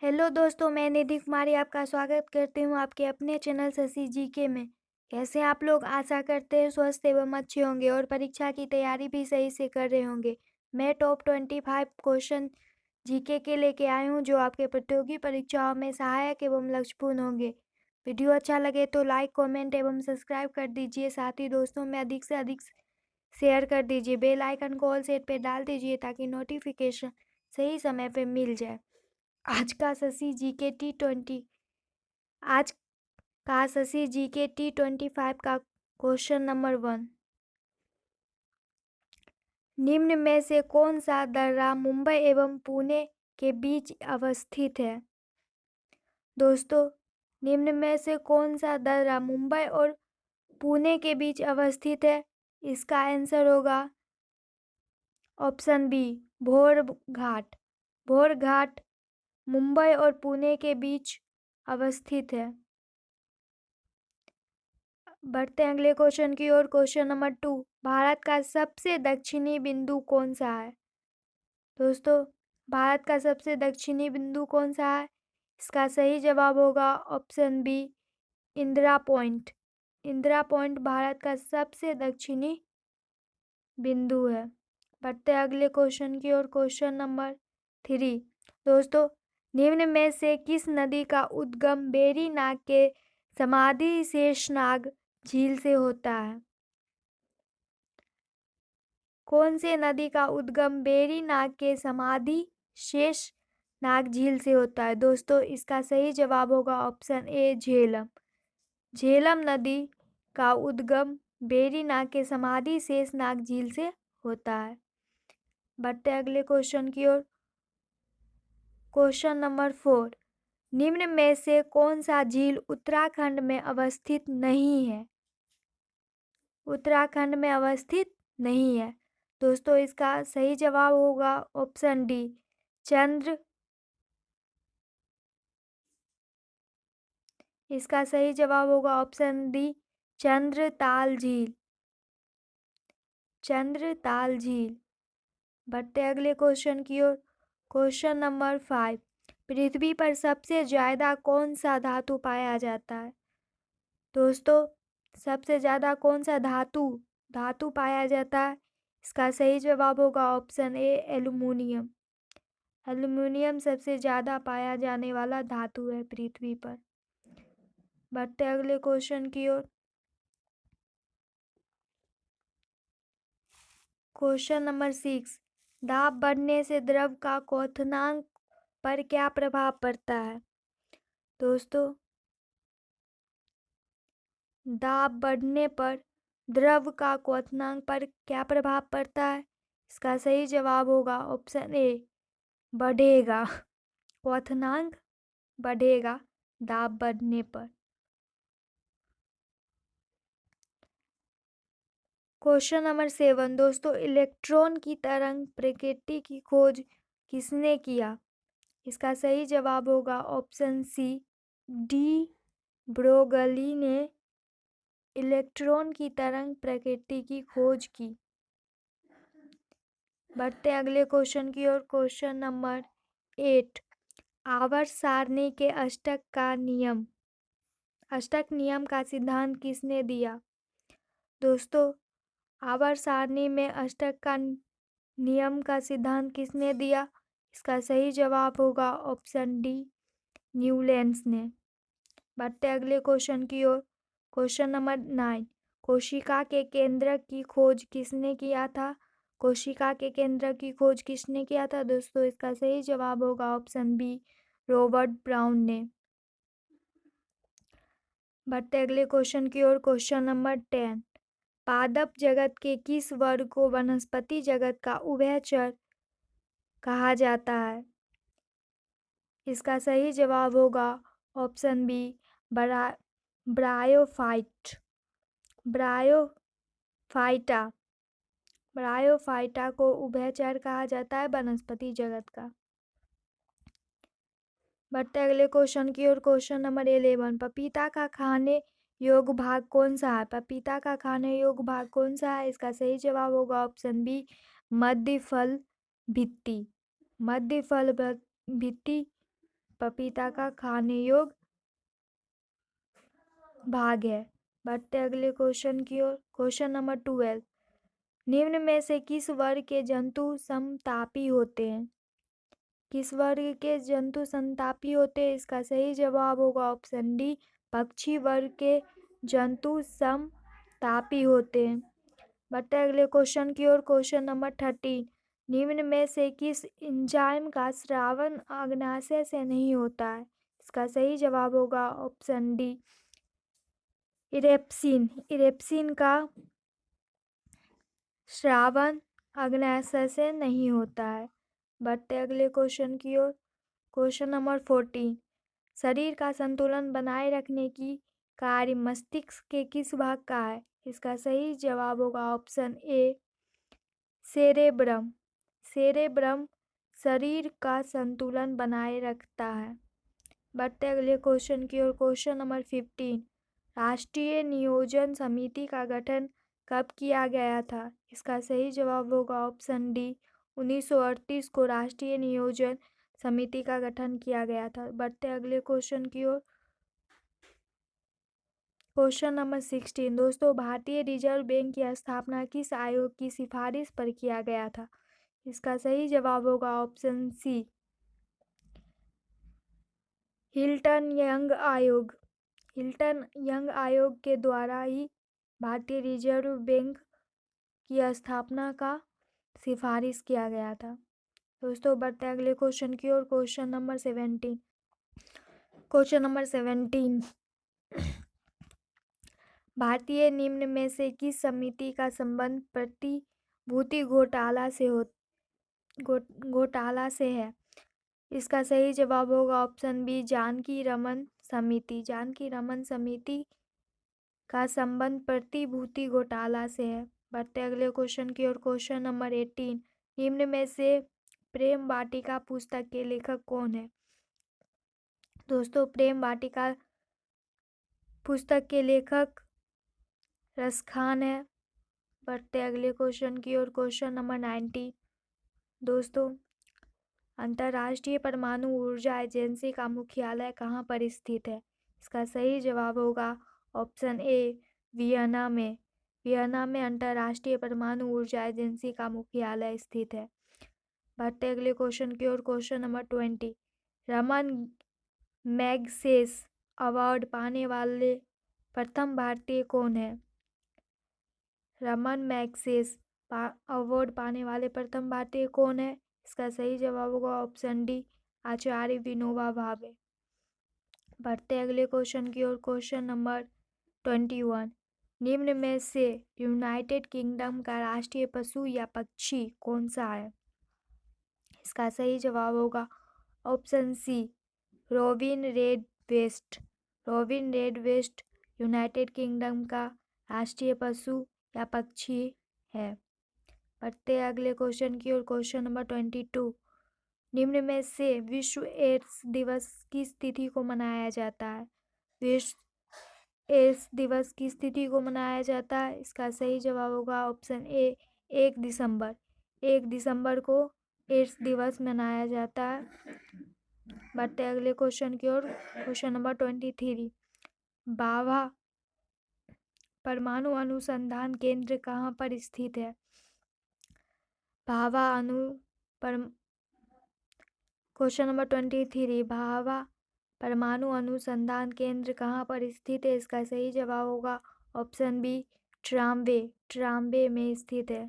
Hello दोस्तों, मैं निधि कुमारी आपका स्वागत करती हूँ आपके अपने चैनल शशि जीके में। कैसे आप लोग? आशा करते हैं स्वस्थ एवं अच्छे होंगे और परीक्षा की तैयारी भी सही से कर रहे होंगे। मैं टॉप 25 क्वेश्चन जीके के लेके आई हूँ जो आपके प्रतियोगी परीक्षाओं में सहायक एवं लक्ष्यपूर्ण होंगे। वीडियो अच्छा लगे तो लाइक, कमेंट एवं सब्सक्राइब कर दीजिए। साथ ही दोस्तों में अधिक से अधिक शेयर कर दीजिए। बेल आइकन को ऑल सेट पे डाल दीजिए ताकि नोटिफिकेशन सही समय पे मिल जाए। आज का शशि जीके T20 आज का शशि जीके T25 का क्वेश्चन नंबर 1। निम्न में से कौन सा दर्रा मुंबई एवं पुणे के बीच अवस्थित है? दोस्तों, निम्न में से कौन सा दर्रा मुंबई और पुणे के बीच अवस्थित है? इसका आंसर होगा ऑप्शन बी, भोर घाट। भोर घाट मुंबई और पुणे के बीच अवस्थित है। बढ़ते हैं अगले क्वेश्चन की ओर। Question number 2। भारत का सबसे दक्षिणी बिंदु कौन सा है? दोस्तों, भारत का सबसे दक्षिणी बिंदु कौन सा है? इसका सही जवाब होगा option B, Indira point. Indira point Bharat का सबसे दक्षिणी बिंदु है। बढ़ते हैं अगले क्वेश्चन की ओर। Question number 3। दोस्तों, निम्न में से किस नदी का उद्गम वेरीनाग के समाधि शेषनाग झील से होता है? कौन से नदी का उद्गम वेरीनाग के समाधि शेषनाग झील से होता है? दोस्तों, इसका सही जवाब होगा ऑप्शन ए, झेलम। झेलम नदी का उद्गम वेरीनाग के समाधि शेषनाग झील से होता है। बढ़ते अगले क्वेश्चन की ओर। Question number 4। निम्न में से कौन सा झील उत्तराखंड में अवस्थित नहीं है? उत्तराखंड में अवस्थित नहीं है। दोस्तों, इसका सही जवाब होगा ऑप्शन डी, चंद्र। इसका सही जवाब होगा ऑप्शन डी, चंद्रताल झील। चंद्रताल झील। बढ़ते अगले क्वेश्चन की ओर। Question number 5। पृथ्वी पर सबसे ज्यादा कौन सा धातु पाया जाता है? दोस्तों, सबसे ज्यादा कौन सा धातु पाया जाता है? इसका सही जवाब होगा ऑप्शन ए, एल्युमिनियम। एल्युमिनियम सबसे ज़्यादा पाया जाने वाला धातु है पृथ्वी पर। बढ़ते अगले क्वेश्चन की ओर। Question number 6। दाब बढ़ने से द्रव का क्वथनांक पर क्या प्रभाव पड़ता है? दोस्तों, दाब बढ़ने पर द्रव का क्वथनांक पर क्या प्रभाव पड़ता है? इसका सही जवाब होगा ऑप्शन ए, बढ़ेगा। क्वथनांक बढ़ेगा दाब बढ़ने पर। Question number 7। दोस्तों, इलेक्ट्रॉन की तरंग प्रकृति की खोज किसने किया? इसका सही जवाब होगा ऑप्शन सी, डी ब्रोगली ने इलेक्ट्रॉन की तरंग प्रकृति की खोज की। बढ़ते अगले क्वेश्चन की ओर। Question number 8। आवर्त सारणी के अष्टक नियम का सिद्धांत किसने दिया? दोस्तों, आवर्त सारणी में अष्टक का नियम का सिद्धांत किसने दिया? इसका सही जवाब होगा ऑप्शन डी, न्यूलैंड्स ने। बढ़ते अगले क्वेश्चन की ओर। Question number 9। कोशिका के केंद्रक की खोज किसने किया था? कोशिका के केंद्रक की खोज किसने किया था? दोस्तों, इसका सही जवाब होगा ऑप्शन बी, रॉबर्ट ब्राउन ने। बढ़ते अगले क्वेश्चन की ओर। Question number 10। पादप जगत के किस वर्ग को वनस्पति जगत का उभयचर कहा जाता है? इसका सही जवाब होगा option B, bryophyte. Bryophyta. Bryophyta को उभयचर कहा जाता है वनस्पति जगत का। बढ़ते अगले क्वेश्चन की ओर। Question number 11। पपीता का खाने योग्य भाग कौन सा है? पपीता का खाने योग्य भाग कौन सा है? इसका सही जवाब होगा ऑप्शन बी, मध्य फल भित्ति। मध्य फल भित्ति पपीता का खाने योग्य भाग है। बढ़ते अगले क्वेश्चन की ओर। क्वेश्चन नंबर 12, निम्न में से किस वर्ग के जंतु समतापी होते हैं? किस वर्ग के जंतु समतापी होते हैं? इसका सही जवाब होगा ऑप्शन डी, पक्षी वर्ग के जंतु समतापी होते हैं। बढ़ते अगले क्वेश्चन की ओर। क्वेश्चन नंबर 13, निम्न में से किस एंजाइम का स्रावन अग्नाशय से नहीं होता है? इसका सही जवाब होगा ऑप्शन डी, इरेप्सिन। इरेप्सिन का स्रावन अग्नाशय से नहीं होता है। बढ़ते अगले क्वेश्चन की ओर। क्वेश्चन नंबर 14, शरीर का संतुलन बनाए रखने की कार्य मस्तिष्क के किस भाग का है? इसका सही जवाब होगा ऑप्शन ए, सेरेब्रम। सेरेब्रम शरीर का संतुलन बनाए रखता है। बढ़ते अगले क्वेश्चन की ओर। क्वेश्चन नंबर 15, राष्ट्रीय नियोजन समिति का गठन कब किया गया था? इसका सही जवाब होगा ऑप्शन डी, 1938 को राष्ट्रीय नियोजन समिति का गठन किया गया था। बढ़ते अगले क्वेश्चन की ओर। क्वेश्चन नंबर 16, दोस्तों भारतीय रिजर्व बैंक की स्थापना किस आयोग की सिफारिश पर किया गया था? इसका सही जवाब होगा ऑप्शन सी, हिल्टन यंग आयोग। हिल्टन यंग आयोग के द्वारा ही भारतीय रिजर्व बैंक की स्थापना का सिफारिश किया गया था। दोस्तों बढ़ते अगले क्वेश्चन की ओर। क्वेश्चन नंबर 17, क्वेश्चन नंबर 17, भारतीय निम्न में से किस समिति का संबंध प्रतिभूति घोटाला से है? इसका सही जवाब होगा ऑप्शन बी, जानकी रमन समिति। जानकी रमन समिति का संबंध प्रतिभूति घोटाला से है। बढ़ते अगले क्वेश्चन की ओर। क्वेश्चन नंबर 18, निम्न में से प्रेम वाटिका पुस्तक के लेखक कौन है? दोस्तों प्रेम वाटिका पुस्तक के लेखक रसखान है। बढ़ते अगले क्वेश्चन की ओर। क्वेश्चन नंबर 19, दोस्तों अंतर्राष्ट्रीय परमाणु ऊर्जा एजेंसी का मुख्यालय कहाँ पर स्थित है? इसका सही जवाब होगा ऑप्शन ए, वियना में। वियना में अंतर्राष्ट्रीय परमाणु ऊर्जा एजेंसी का मुख्यालय स्थित है। बढ़ते अगले क्वेश्चन की ओर। Question number 20, Ramon Magsaysay award पाने वाले प्रथम भारतीय कौन है? रमन मैग्सेस अवार्ड पाने वाले प्रथम भारतीय कौन है? इसका सही जवाब होगा ऑप्शन डी, आचार्य विनोबा भावे। बढ़ते अगले क्वेश्चन की ओर। क्वेश्चन नंबर 21, निम्न में से यूनाइटेड किंगडम का राष्ट्रीय पशु या पक्षी कौन सा है? इसका सही जवाब होगा option c, robin redbreast. Robin redbreast United Kingdom का राष्ट्रीय पशु या पक्षी है। बढ़ते अगले क्वेश्चन की ओर। क्वेश्चन नंबर 22, निम्न में से विश्व एड्स दिवस किस तिथि को मनाया जाता है? विश्व एड्स दिवस किस तिथि को मनाया जाता है? इसका सही जवाब होगा ऑप्शन ए, 1 दिसंबर। 1 दिसंबर को एड्स दिवस मनाया जाता है। बढ़ते अगले क्वेश्चन की ओर। क्वेश्चन नंबर 23, भाभा परमाणु अनुसंधान केंद्र कहाँ पर स्थित है? भाभा क्वेश्चन नंबर 23, भाभा परमाणु अनुसंधान केंद्र कहाँ पर स्थित है? इसका सही जवाब होगा ऑप्शन बी, ट्राम्बे। ट्राम्बे में स्थित है।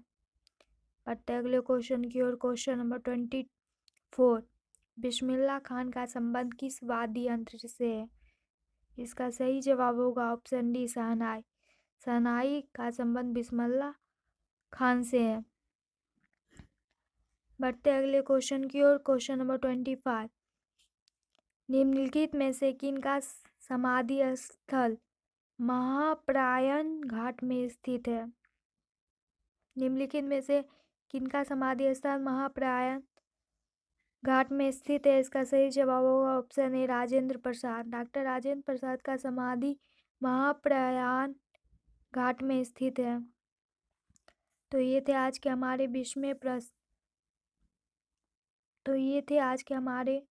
बढ़ते अगले क्वेश्चन की ओर। क्वेश्चन नंबर 24, बिस्मिल्लाह खान का संबंध किस वाद्य यंत्र से है? इसका सही जवाब होगा ऑप्शन डी, शहनाई। शहनाई का संबंध बिस्मिल्लाह खान से है। बढ़ते अगले क्वेश्चन की ओर। क्वेश्चन नंबर 25, निम्नलिखित में से किनका समाधि स्थल महाप्रयाण घाट में स्थित है? निम्नलिखित में से किनका समाधि स्थल महाप्रयाण घाट में स्थित है? इसका सही जवाब होगा option a, Rajendra Prasad. Doctor Rajendra Prasad का समाधि महाप्रयाण घाट में स्थित है। तो ये थे आज के हमारे 20वें प्रश्न। तो ये थे आज के हमारे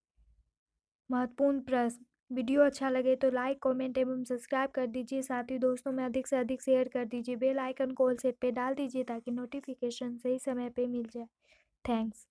महत्वपूर्ण प्रश्न। वीडियो अच्छा लगे तो लाइक, कमेंट एवं सब्सक्राइब कर दीजिए। साथ ही दोस्तों में अधिक से अधिक शेयर कर दीजिए। बेल आइकन को ऑल सेट पे डाल दीजिए ताकि नोटिफिकेशन सही समय पे मिल जाए। थैंक्स।